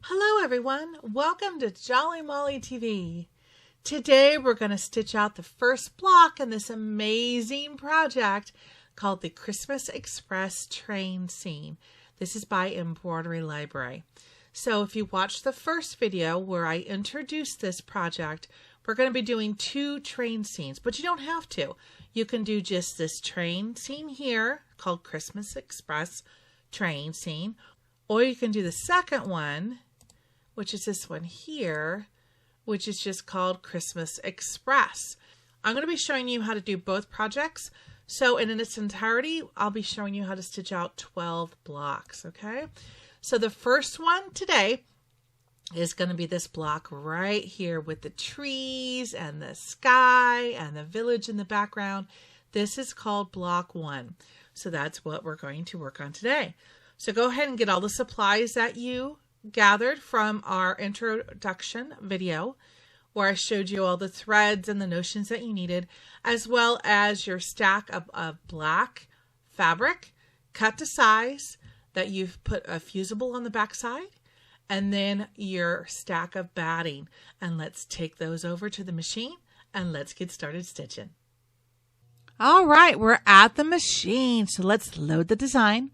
Hello everyone, welcome to Jolly Molly TV. Today we're going to stitch out the first block in this amazing project called the Christmas Express train scene. This is by Embroidery Library. So if you watched the first video where I introduced this project, we're going to be doing two train scenes, but you don't have to. You can do just this train scene here called Christmas Express train scene, or you can do the second one, which is this one here, which is just called Christmas Express. I'm going to be showing you how to do both projects. So in its entirety, I'll be showing you how to stitch out 12 blocks, okay? So the first one today is going to be this block right here with the trees and the sky and the village in the background. This is called block 1. So that's what we're going to work on today. So go ahead and get all the supplies that you gathered from our introduction video where I showed you all the threads and the notions that you needed, as well as your stack of black fabric cut to size that you've put a fusible on the back side, and then your stack of batting. And let's take those over to the machine and let's get started stitching. All right, we're at the machine, so let's load the design.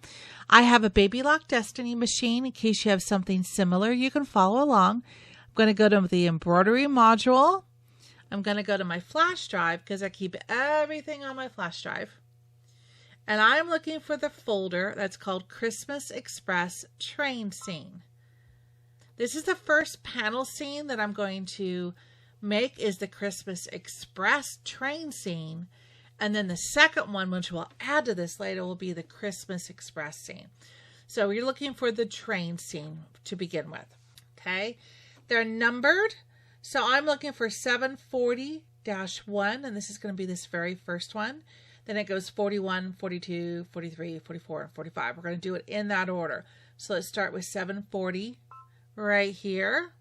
I have a Baby Lock Destiny machine. In case you have something similar, you can follow along. I'm going to go to the embroidery module. I'm going to go to my flash drive because I keep everything on my flash drive. And I'm looking for the folder that's called Christmas Express Train Scene. This is the first panel scene that I'm going to make, is the Christmas Express train scene. And then the second one, which we'll add to this later, will be the Christmas Express scene. So you're looking for the train scene to begin with. Okay, they're numbered. So I'm looking for 740-1, and this is going to be this very first one. Then it goes 41, 42, 43, 44, and 45. We're going to do it in that order. So let's start with 740 right here.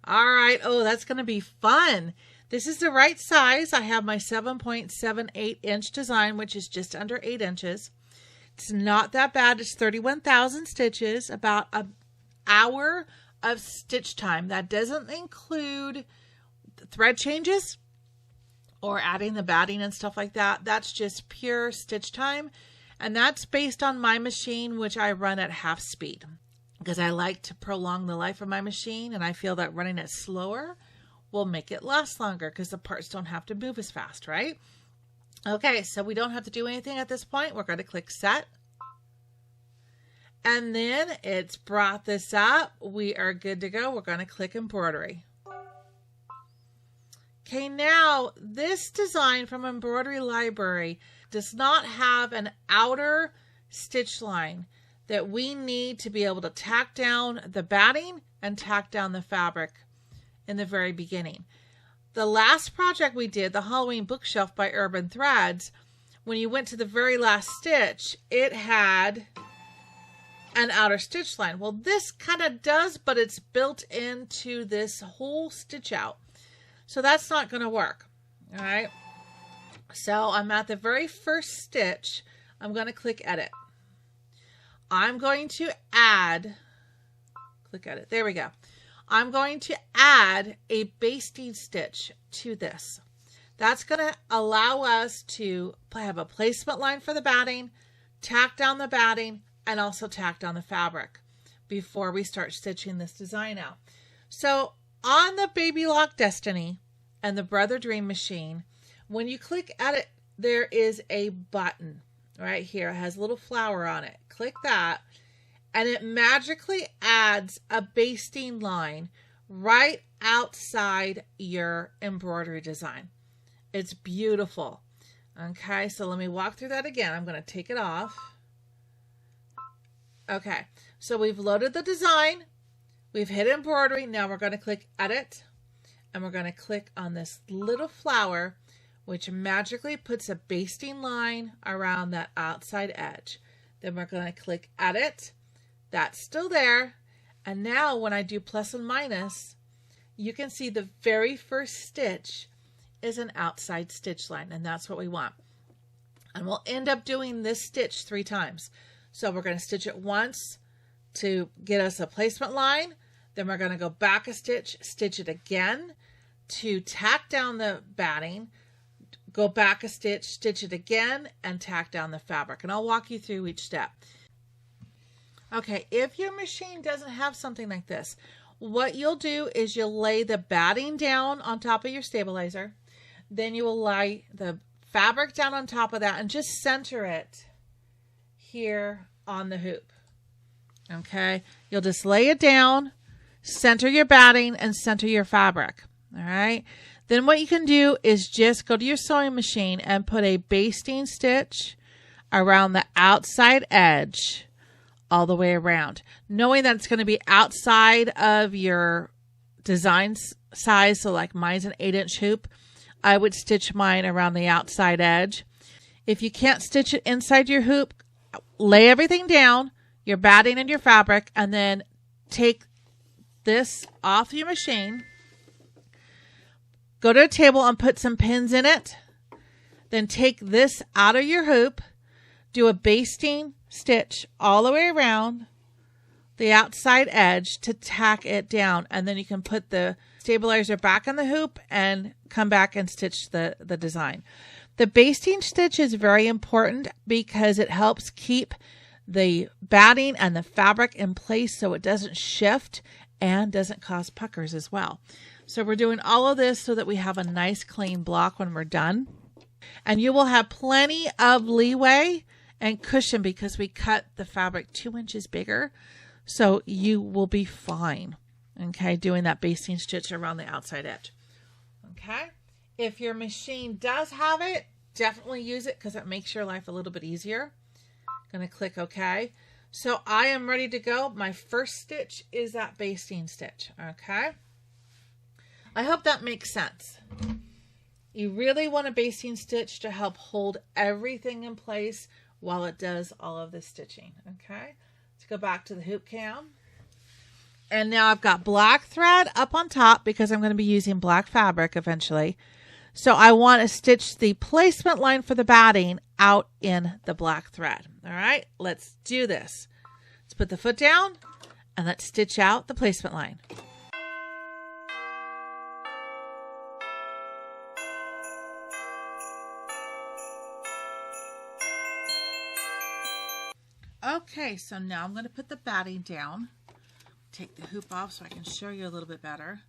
All right. Oh, that's going to be fun. This is the right size. I have my 7.78 inch design, which is just under 8 inches. It's not that bad. It's 31,000 stitches, about an hour of stitch time. That doesn't include the thread changes or adding the batting and stuff like that. That's just pure stitch time. And that's based on my machine, which I run at half speed because I like to prolong the life of my machine, and I feel that running it slower will make it last longer because the parts don't have to move as fast, right? Okay, so we don't have to do anything at this point. We're going to click set. And then it's brought this up. We are good to go. We're going to click embroidery. Okay, now this design from Embroidery Library does not have an outer stitch line that we need to be able to tack down the batting and tack down the fabric in the very beginning. The last project we did, the Halloween bookshelf by Urban Threads, when you went to the very last stitch, it had an outer stitch line. Well, this kind of does, but it's built into this whole stitch out. So that's not going to work. All right. So I'm at the very first stitch. I'm going to click edit. I'm going to add, click edit. There we go. I'm going to add a basting stitch to this. That's going to allow us to have a placement line for the batting, tack down the batting, and also tack down the fabric before we start stitching this design out. So on the Baby Lock Destiny and the Brother Dream machine, when you click edit, there is a button right here. It has a little flower on it. Click that. And it magically adds a basting line right outside your embroidery design. It's beautiful. Okay, so let me walk through that again. I'm going to take it off. Okay, so we've loaded the design. We've hit embroidery. Now we're going to click edit. And we're going to click on this little flower, which magically puts a basting line around that outside edge. Then we're going to click edit. That's still there. And now when I do plus and minus, you can see the very first stitch is an outside stitch line, and that's what we want. And we'll end up doing this stitch 3 times. So we're going to stitch it once to get us a placement line, Then we're going to go back a stitch, stitch it again to tack down the batting, go back a stitch, stitch it again, and tack down the fabric. And I'll walk you through each step. Okay, if your machine doesn't have something like this, what you'll do is you'll lay the batting down on top of your stabilizer. Then you will lay the fabric down on top of that and just center it here on the hoop. Okay, you'll just lay it down, center your batting, and center your fabric. All right. Then what you can do is just go to your sewing machine and put a basting stitch around the outside edge all the way around, knowing that it's going to be outside of your design size. So like mine's an 8-inch hoop. I would stitch mine around the outside edge. If you can't stitch it inside your hoop, lay everything down, your batting and your fabric, and then take this off your machine. Go to a table and put some pins in it. Then take this out of your hoop. Do a basting stitch all the way around the outside edge to tack it down. And then you can put the stabilizer back in the hoop and come back and stitch the design. The basting stitch is very important because it helps keep the batting and the fabric in place so it doesn't shift and doesn't cause puckers as well. So we're doing all of this so that we have a nice clean block when we're done. And you will have plenty of leeway and cushion because we cut the fabric 2 inches bigger. So you will be fine, okay, doing that basting stitch around the outside edge. Okay, if your machine does have it, definitely use it because it makes your life a little bit easier. Going to click OK. So I am ready to go. My first stitch is that basting stitch. Okay. I hope that makes sense. You really want a basting stitch to help hold everything in place while it does all of the stitching. Okay. Let's go back to the hoop cam. And now I've got black thread up on top because I'm going to be using black fabric eventually. So I want to stitch the placement line for the batting out in the black thread. All right, let's do this. Let's put the foot down and let's stitch out the placement line. Okay, so now I'm going to put the batting down. Take the hoop off so I can show you a little bit better.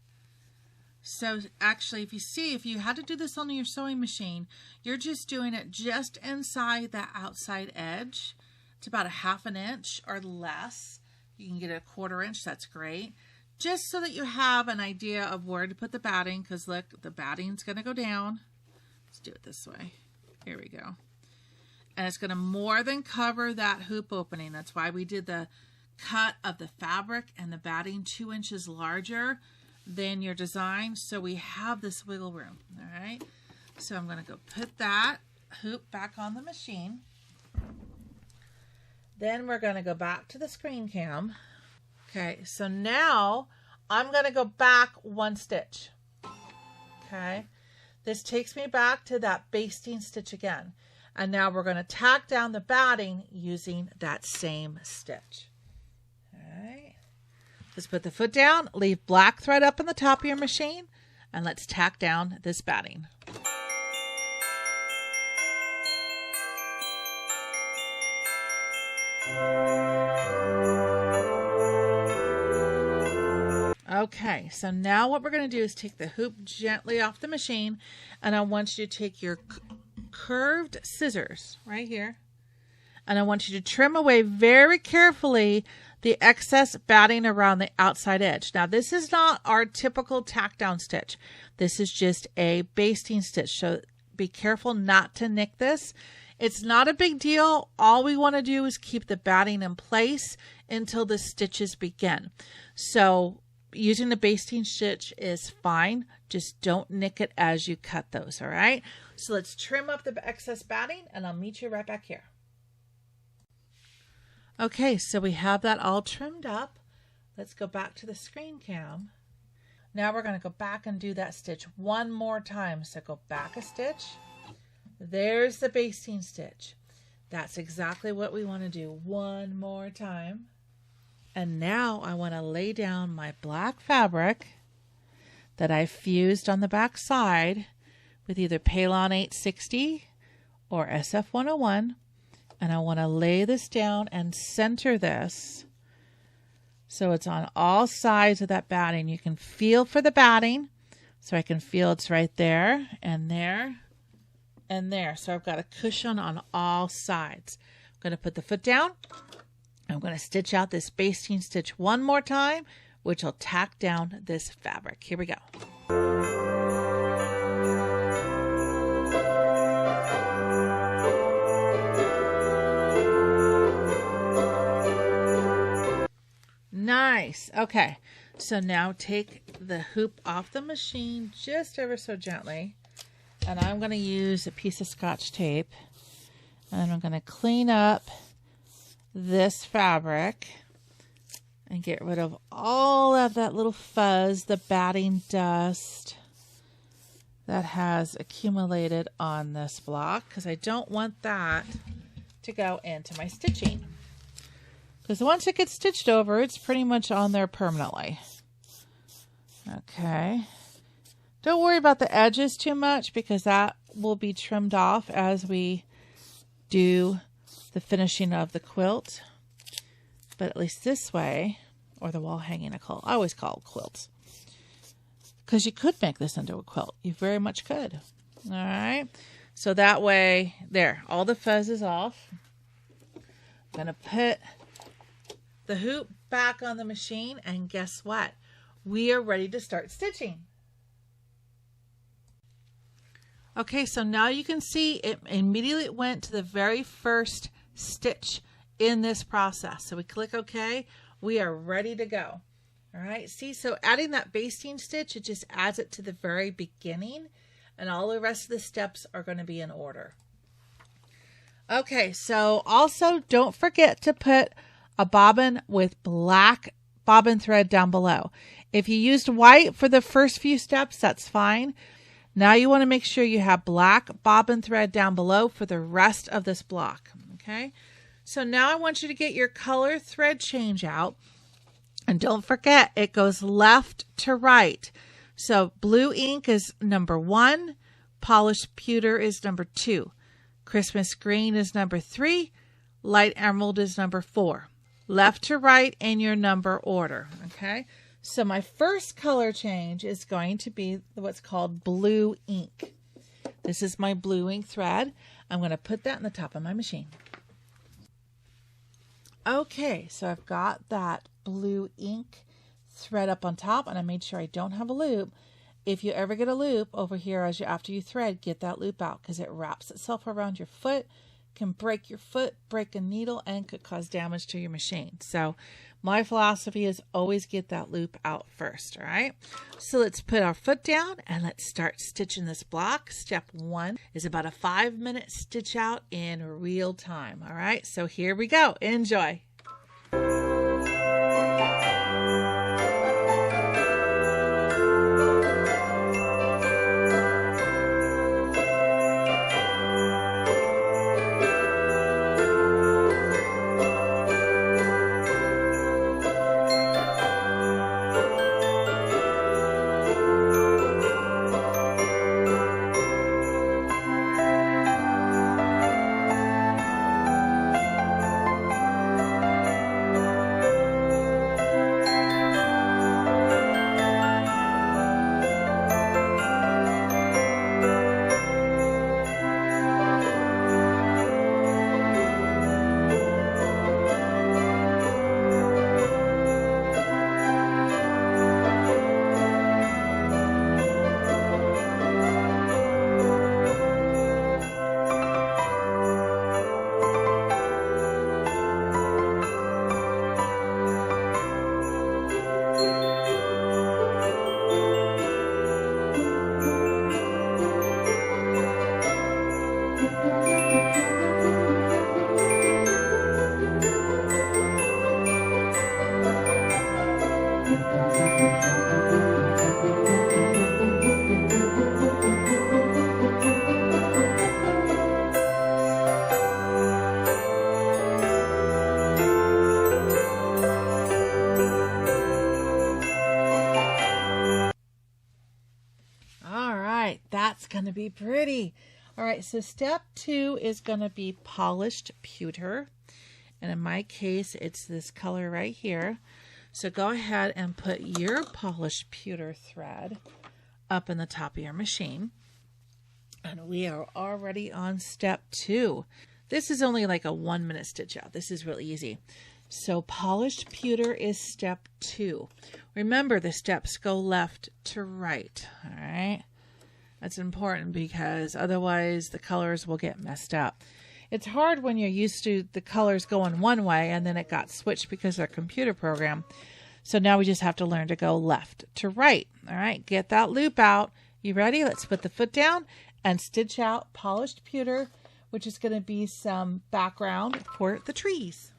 So actually, if you had to do this on your sewing machine, you're just doing it just inside that outside edge. It's about a 1/2 inch or less. You can get a 1/4 inch, that's great. Just so that you have an idea of where to put the batting, because look, the batting's going to go down. Let's do it this way. Here we go. And it's going to more than cover that hoop opening. That's why we did the cut of the fabric and the batting 2 inches larger than your design, so we have this wiggle room. All right, so I'm going to go put that hoop back on the machine. Then we're going to go back to the screen cam. Okay, so now I'm going to go back 1 stitch. Okay, this takes me back to that basting stitch again. And now we're going to tack down the batting using that same stitch. All right. Let's put the foot down, leave black thread up in the top of your machine, and let's tack down this batting. Okay, so now what we're going to do is take the hoop gently off the machine, and I want you to take your curved scissors right here, and I want you to trim away very carefully the excess batting around the outside edge. Now this is not our typical tack down stitch. This is just a basting stitch, so be careful not to nick this. It's not a big deal. All we want to do is keep the batting in place until the stitches begin. So using the basting stitch is fine. Just don't nick it as you cut those, all right? So let's trim up the excess batting, and I'll meet you right back here. Okay, so we have that all trimmed up. Let's go back to the screen cam. Now we're going to go back and do that stitch one more time. So go back a stitch. There's the basting stitch. That's exactly what we want to do one more time. And now I want to lay down my black fabric that I fused on the back side with either Palon 860 or SF 101. And I want to lay this down and center this so it's on all sides of that batting. You can feel for the batting. So I can feel it's right there and there and there. So I've got a cushion on all sides. I'm going to put the foot down. I'm going to stitch out this basting stitch one more time, which will tack down this fabric. Here we go. Nice. Okay, so now take the hoop off the machine just ever so gently, and I'm going to use a piece of Scotch tape, and I'm going to clean up this fabric and get rid of all of that little fuzz, the batting dust that has accumulated on this block, because I don't want that to go into my stitching. Because once it gets stitched over, it's pretty much on there permanently. Okay. Don't worry about the edges too much because that will be trimmed off as we do the finishing of the quilt. But at least this way, or the wall hanging, I always call it quilts. Because you could make this into a quilt. You very much could. All right. So that way, there, all the fuzz is off. I'm going to put the hoop back on the machine, and guess what? We are ready to start stitching. Okay, so now you can see it immediately went to the very first stitch in this process. So we click OK. We are ready to go. All right, see, so adding that basting stitch, it just adds it to the very beginning, and all the rest of the steps are going to be in order. Okay, so also don't forget to put a bobbin with black bobbin thread down below. If you used white for the first few steps, that's fine. Now you want to make sure you have black bobbin thread down below for the rest of this block. Okay, so now I want you to get your color thread change out. And don't forget, it goes left to right. So blue ink is number 1, polished pewter is number 2, Christmas green is number 3, light emerald is number 4. Left to right in your number order, okay? So my first color change is going to be what's called blue ink. This is my blue ink thread. I'm going to put that in the top of my machine. Okay, so I've got that blue ink thread up on top, and I made sure I don't have a loop. If you ever get a loop over here after you thread, get that loop out because it wraps itself around your foot, can break your foot, break a needle, and could cause damage to your machine. So my philosophy is always get that loop out first, all right? So let's put our foot down and let's start stitching this block. Step 1 is about a 5-minute stitch out in real time, all right? So here we go. Enjoy. going to be pretty. All right, so step 2 is going to be polished pewter. And in my case, it's this color right here. So go ahead and put your polished pewter thread up in the top of your machine. And we are already on step 2. This is only like a 1-minute stitch out. This is really easy. So polished pewter is step 2. Remember, the steps go left to right. All right. That's important because otherwise the colors will get messed up. It's hard when you're used to the colors going one way and then it got switched because of our computer program. So now we just have to learn to go left to right. All right, get that loop out. You ready? Let's put the foot down and stitch out polished pewter, which is going to be some background for the trees.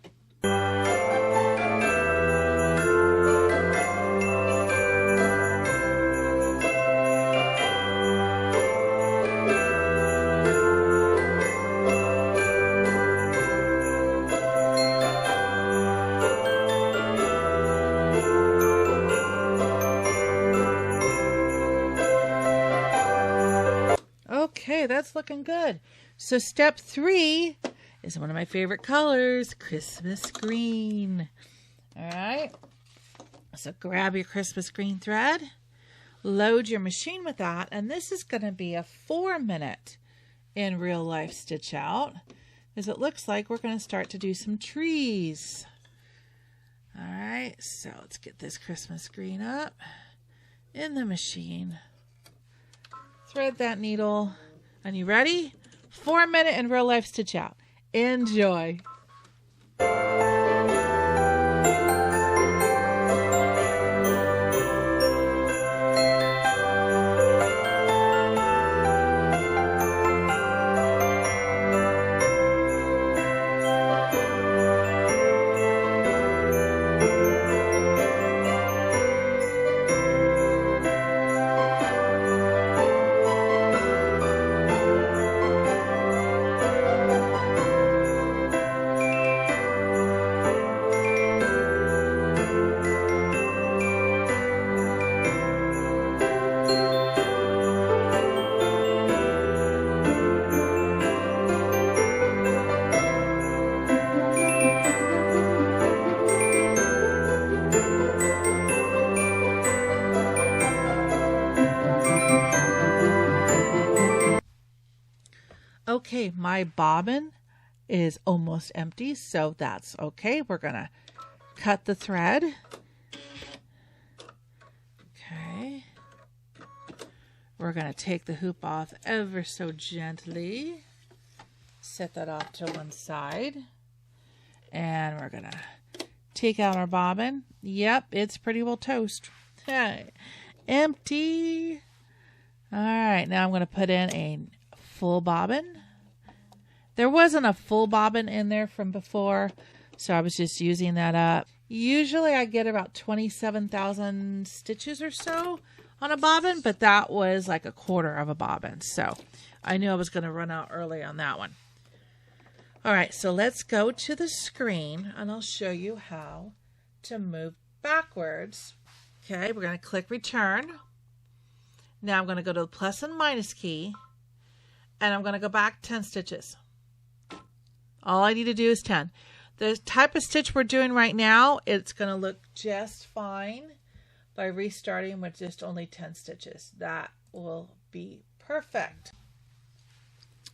Okay, that's looking good. So step 3 is one of my favorite colors, Christmas green. All right, so grab your Christmas green thread, load your machine with that, and this is going to be a 4-minute in real life stitch out, because it looks like we're going to start to do some trees. All right, so let's get this Christmas green up in the machine. Thread that needle. And you ready? 4-minute in real life stitch out. Enjoy. Okay, my bobbin is almost empty, so that's okay. We're going to cut the thread. Okay. We're going to take the hoop off ever so gently. Set that off to one side. And we're going to take out our bobbin. Yep, it's pretty well toast. Empty. All right, now I'm going to put in a full bobbin. There wasn't a full bobbin in there from before, so I was just using that up. Usually I get about 27,000 stitches or so on a bobbin, but that was like a quarter of a bobbin, so I knew I was going to run out early on that one. All right, so let's go to the screen and I'll show you how to move backwards. Okay, we're going to click return. Now I'm going to go to the plus and minus key, and I'm going to go back 10 stitches. All I need to do is 10. The type of stitch we're doing right now, it's going to look just fine by restarting with just only 10 stitches. That will be perfect.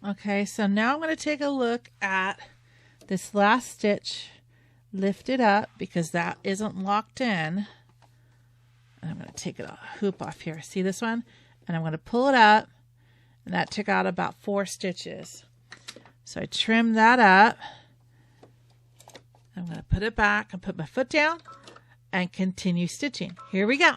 Okay, so now I'm going to take a look at this last stitch, lift it up because that isn't locked in. And I'm going to take a hoop off here. See this one? And I'm going to pull it up, and that took out about 4 stitches. So I trim that up. I'm going to put it back and put my foot down and continue stitching. Here we go.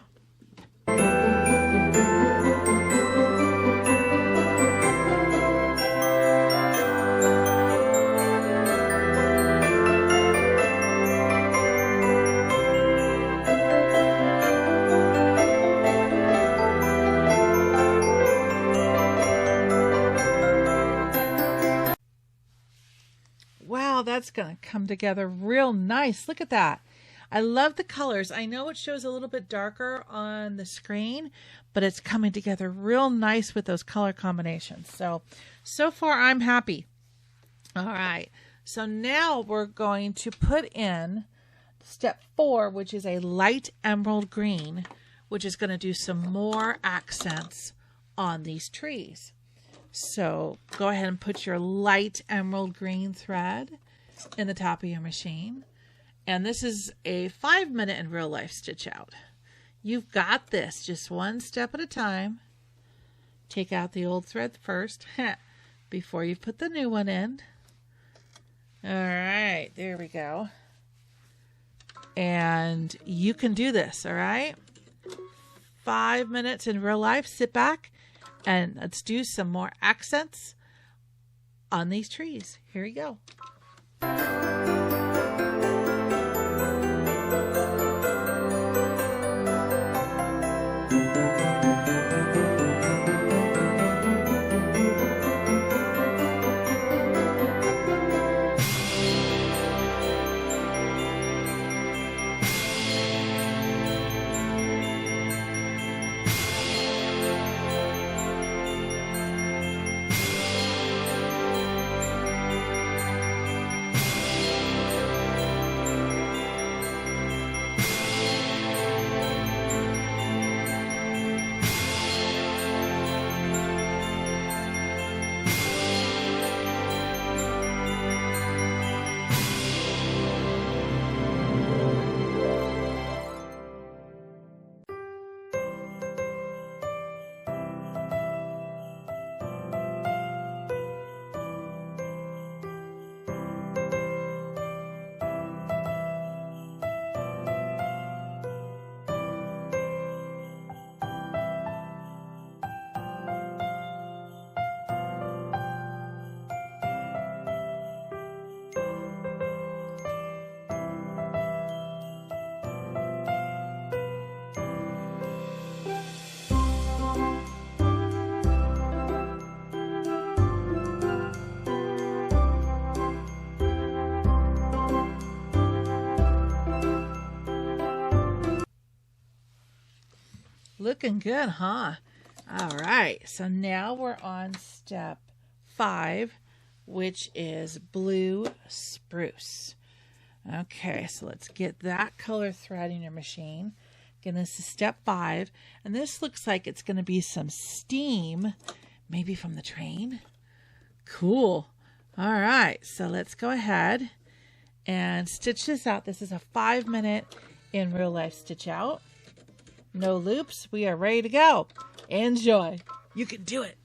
Wow, that's going to come together real nice. Look at that. I love the colors. I know it shows a little bit darker on the screen, but it's coming together real nice with those color combinations. So far I'm happy. All right. So now we're going to put in step 4, which is a light emerald green, which is going to do some more accents on these trees. So go ahead and put your light emerald green thread in the top of your machine. And this is a 5-minute in real life stitch out. You've got this, just one step at a time. Take out the old thread first before you put the new one in. All right, there we go. And you can do this, all right? 5 minutes in real life. Sit back and let's do some more accents on these trees. Here you go. Looking good, huh? All right, so now we're on step 5, which is blue spruce. Okay, so let's get that color thread in your machine. Again, this is step 5, and this looks like it's going to be some steam, maybe from the train. Cool. All right, so let's go ahead and stitch this out. This is a 5-minute in real life stitch out. No loops. We are ready to go. Enjoy. You can do it.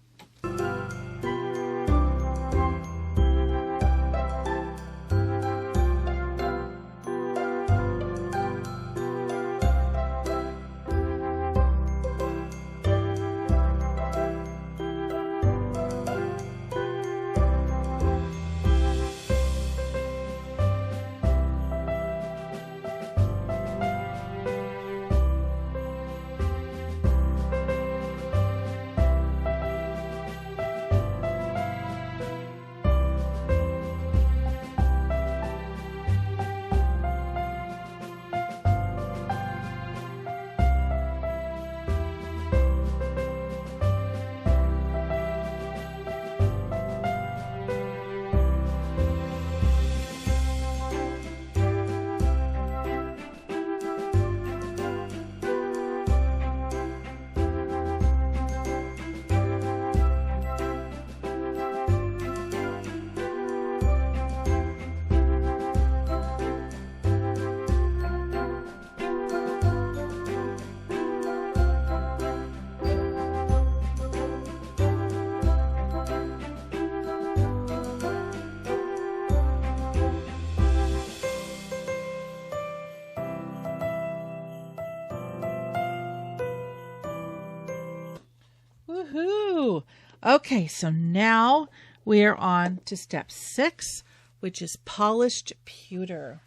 Woohoo! Okay, so now we are on to step 6, which is polished pewter.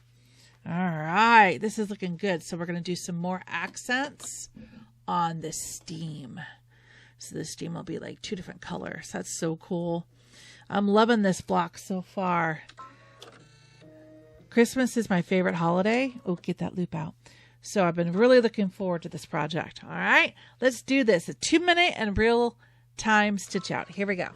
All right, this is looking good. So we're going to do some more accents on the steam. So the steam will be like 2 different colors. That's so cool. I'm loving this block so far. Christmas is my favorite holiday. Oh, get that loop out. So I've been really looking forward to this project. All right, let's do this. A 2-minute and real time stitch out. Here we go.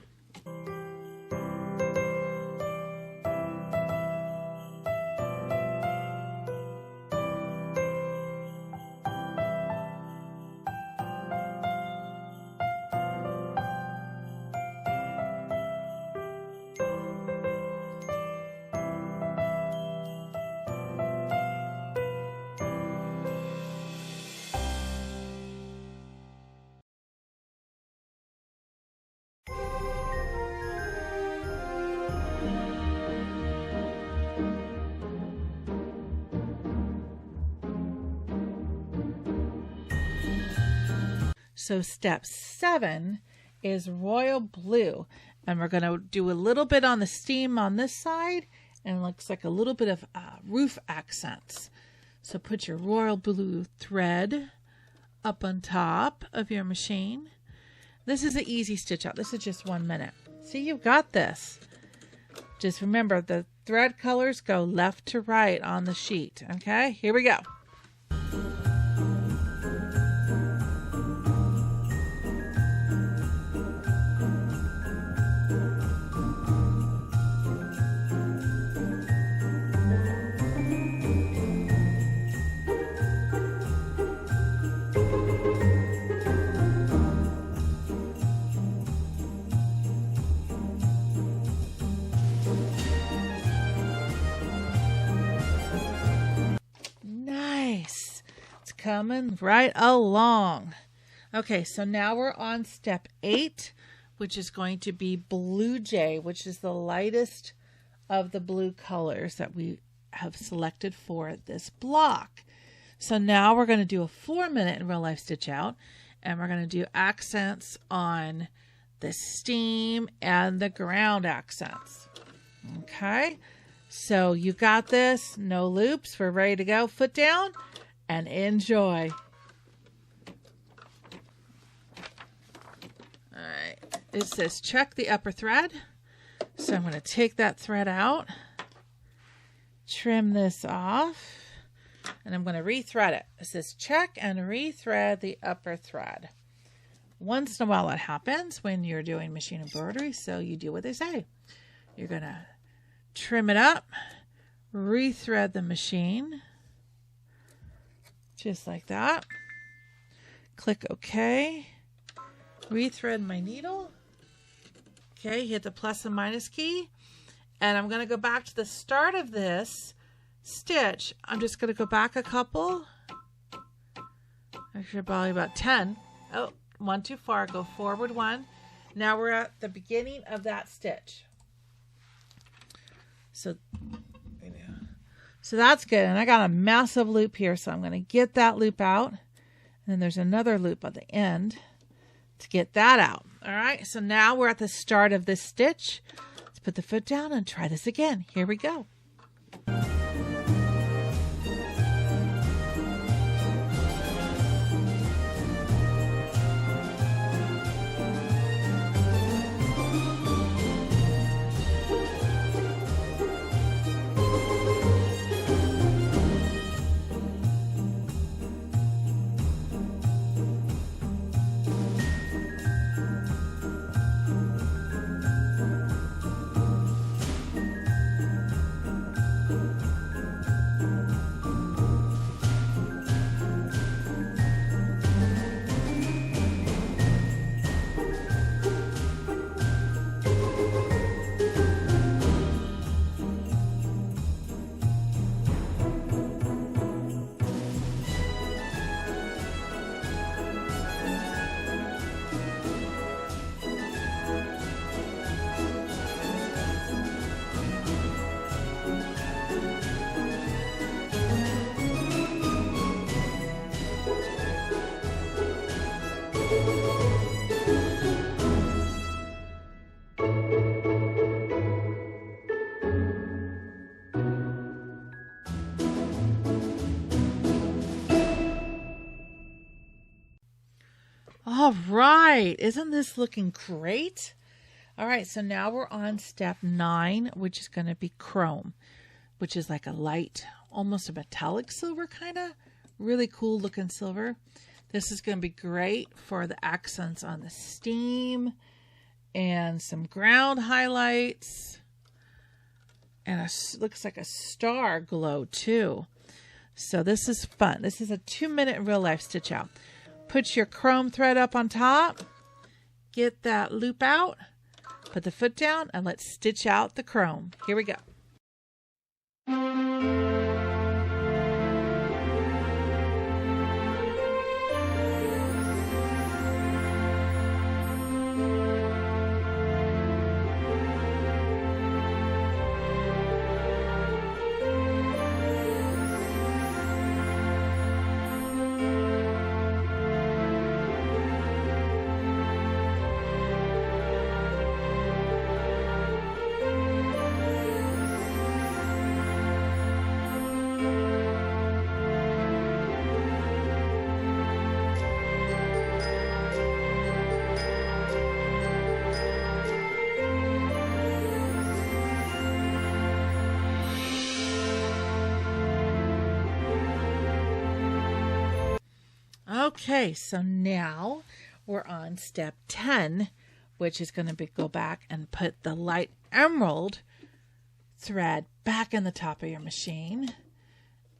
So step 7 is royal blue, and we're going to do a little bit on the seam on this side, and it looks like a little bit of roof accents. So put your royal blue thread up on top of your machine. This is an easy stitch out. This is just 1 minute. See, you've got this. Just remember, the thread colors go left to right on the sheet. Okay, here we go. Coming right along. Okay, so now we're on step 8, which is going to be blue jay, which is the lightest of the blue colors that we have selected for this block. So now we're going to do a 4-minute in real life stitch out, and we're going to do accents on the steam and the ground accents. Okay, so you got this. No loops. We're ready to go. Foot down and enjoy. All right, it says check the upper thread. So I'm going to take that thread out, trim this off, and I'm going to rethread it. It says check and rethread the upper thread. Once in a while that happens when you're doing machine embroidery, so you do what they say. You're going to trim it up, rethread the machine, just like that. Click OK. Rethread my needle. Okay, hit the plus and minus key. And I'm going to go back to the start of this stitch. I'm just going to go back a couple. Actually, probably about 10. Oh, 1 too far. Go forward 1. Now we're at the beginning of that stitch. So that's good. And I got a massive loop here, so I'm going to get that loop out. And then there's another loop at the end to get that out. All right, so now we're at the start of this stitch. Let's put the foot down and try this again. Here we go. All right, isn't this looking great? All right, so now we're on step 9, which is going to be chrome. which is like a light, almost a metallic silver kind of. Really cool looking silver. This is going to be great for the accents on the steam and some ground highlights. And looks like a star glow too. So this is fun. This is a 2-minute real life stitch out. Put your chrome thread up on top. Get that loop out. Put the foot down and let's stitch out the chrome. Here we go. Okay, so now we're on step 10, which is going to go back and put the light emerald thread back in the top of your machine.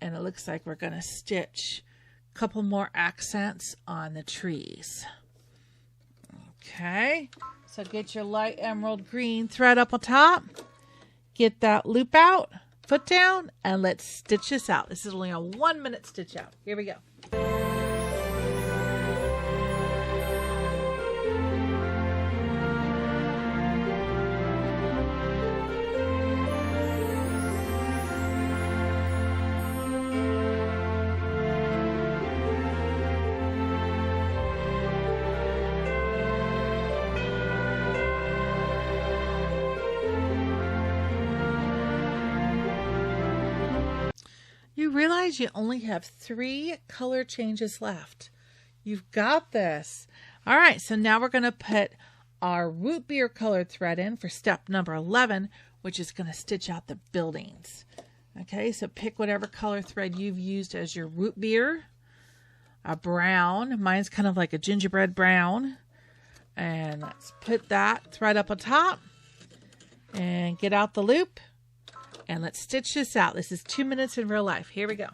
And it looks like we're going to stitch a couple more accents on the trees. Okay, so get your light emerald green thread up on top. Get that loop out, foot down, and let's stitch this out. This is only a 1-minute stitch out. Here we go. You realize you only have 3 color changes left. You've got this. All right, so now we're going to put our root beer colored thread in for step number 11, which is going to stitch out the buildings. Okay, so pick whatever color thread you've used as your root beer. A brown. Mine's kind of like a gingerbread brown. And let's put that thread up on top and get out the loop. And let's stitch this out. This is 2 minutes in real life. Here we go.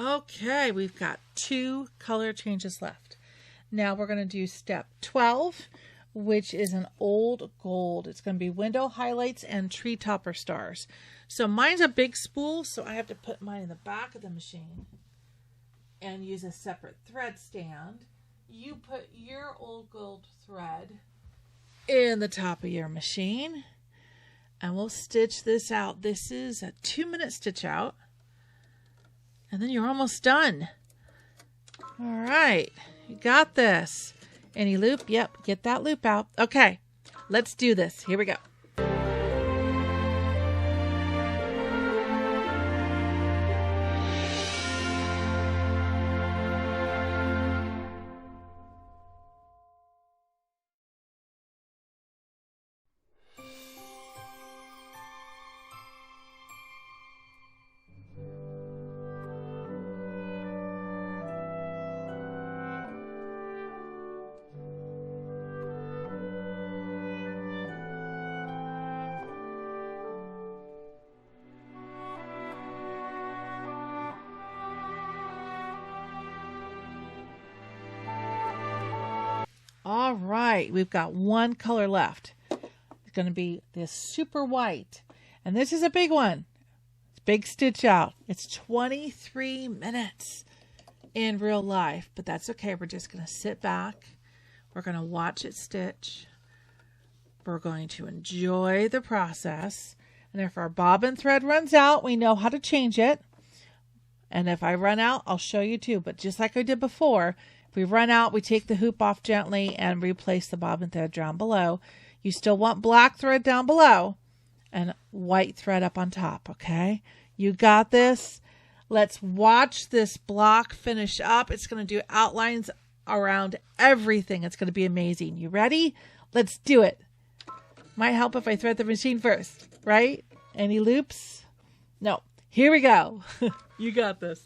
Okay, we've got 2 color changes left. Now we're going to do step 12, which is an old gold. It's going to be window highlights and tree topper stars. So mine's a big spool, so I have to put mine in the back of the machine and use a separate thread stand. You put your old gold thread in the top of your machine and we'll stitch this out. This is a 2-minute stitch out. And then you're almost done. All right, you got this. Any loop? Yep, get that loop out. Okay, let's do this. Here we go. All right, we've got 1 color left. It's going to be this super white. And this is a big one. big stitch out. It's 23 minutes in real life, but that's okay. We're just going to sit back. We're going to watch it stitch. We're going to enjoy the process. And if our bobbin thread runs out, we know how to change it. And if I run out, I'll show you too. But just like I did before, if we run out, we take the hoop off gently and replace the bobbin thread down below. You still want black thread down below and white thread up on top, okay? You got this. Let's watch this block finish up. It's going to do outlines around everything. It's going to be amazing. You ready? Let's do it. Might help if I thread the machine first, right? Any loops? No. Here we go. You got this.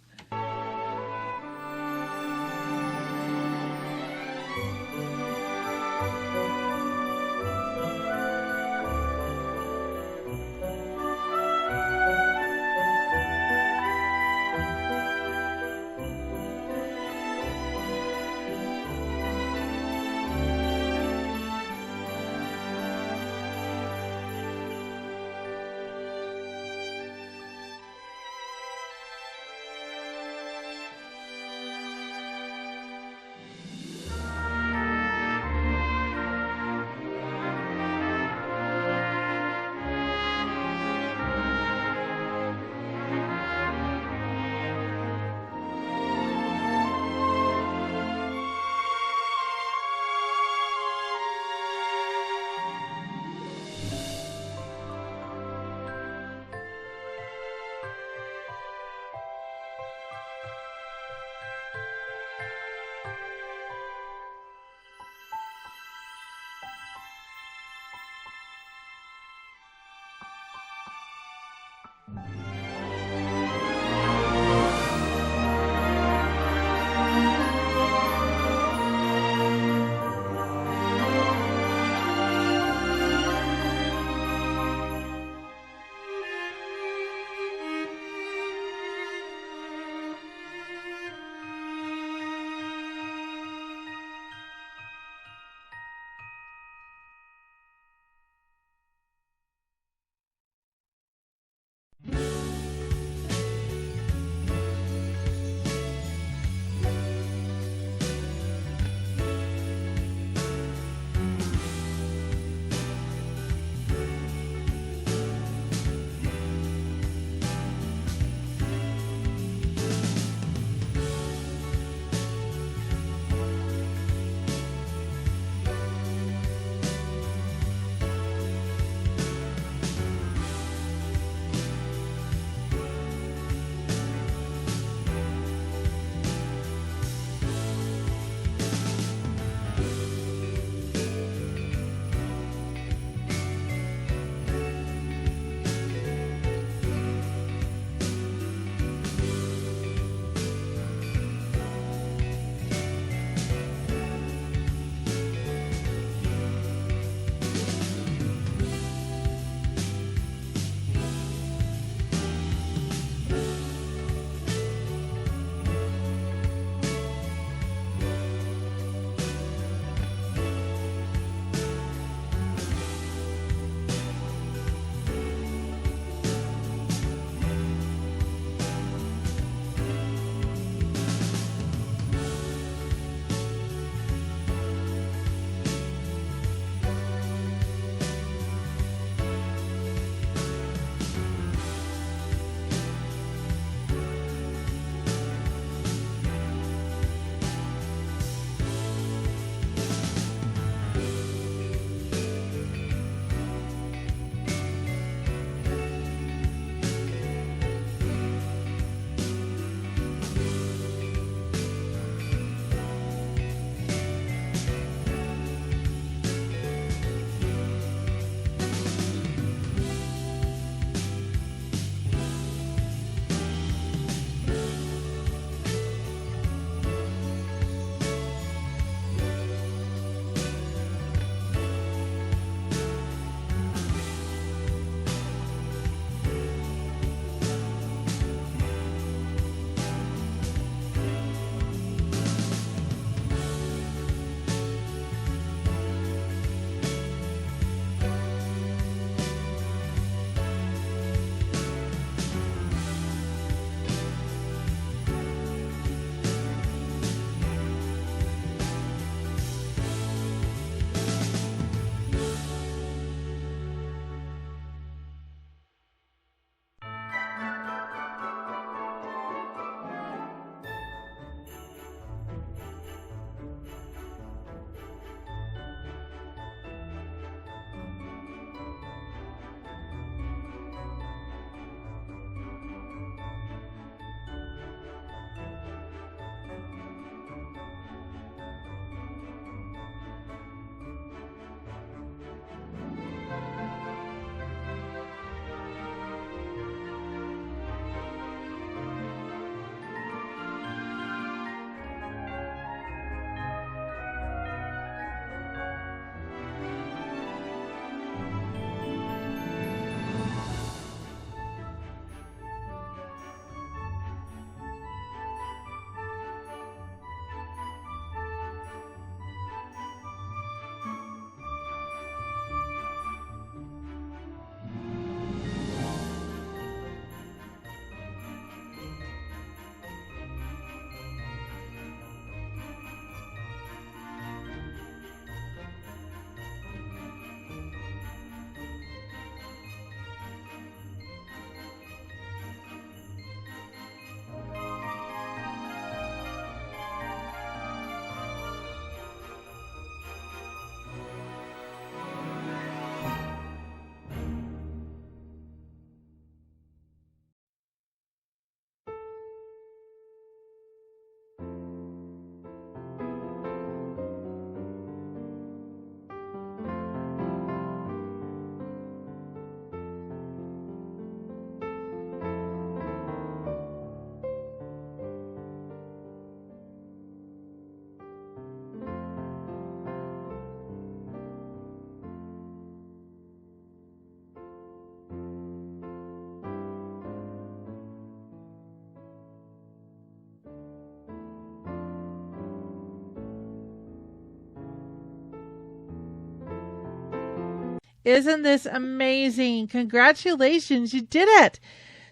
Isn't this amazing? Congratulations, you did it.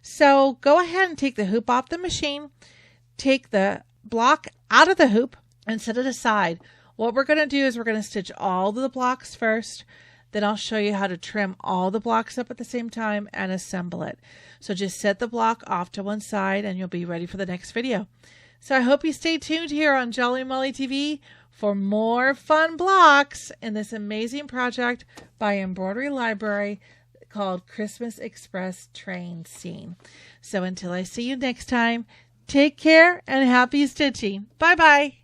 So go ahead and take the hoop off the machine. Take the block out of the hoop and set it aside. What we're going to do is we're going to stitch all the blocks first. Then I'll show you how to trim all the blocks up at the same time and assemble it. So just set the block off to one side and you'll be ready for the next video. So I hope you stay tuned here on Jolly Molly TV for more fun blocks in this amazing project by Embroidery Library called Christmas Express Train Scene. So until I see you next time, take care and happy stitching. Bye-bye.